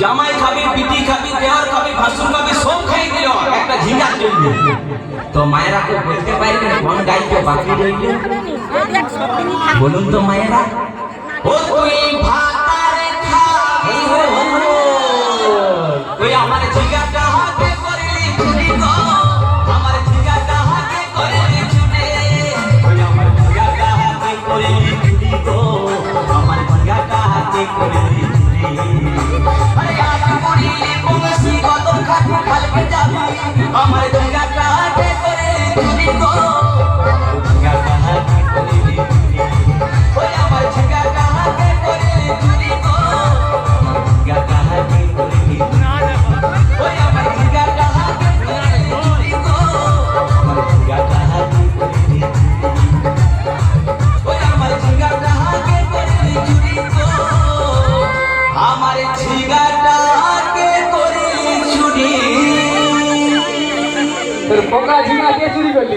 জামাই খাবি, পিটি খাবি, দেওয়ার খাবি, ভাসুর খাবি, সব খাই দিল একটা ঝিঙ্গার জন্য। তো মায়েরা কেউ বলতে পারবেন কোন গাইকে বাকি রইল? বলুন তো মায়েরা। ও তুই ভাতার খাবি ওই আমার ঝিঙ্গাটা হাতে করলি চুরি গো, আমার ঝিঙ্গাটা হাতে করলি চুরি, ওই আমার ঝিঙ্গাটা হাতে করলি চুরি গো, আমার ঝিঙ্গাটা হাতে করলি চুরি। আরে আজ করিলি বংশী কত খাবি কালকে যাবি, আমার ঝিঙ্গাটা হাতে করলি চুরি গো, আমার ঝিঙ্গাটা হাতে করলি চুরি, ওই আমার ঝিঙ্গাটা হাতে করলি চুরি গো, আমার ঝিঙ্গাটা হাতে করলি চুরি, ওই আমার ঝিঙ্গাটা হাতে করলি চুরি গো, আমার ঝিঙ্গাটা হাতে করলি চুরি, ওই আমার ঝিঙ্গাটা হাতে করলি চুরি গো, আমার ঝিঙ্গাটা হাতে করলি চুরি। তোর পোকা ঝিঙ্গা কে চুরি করলি?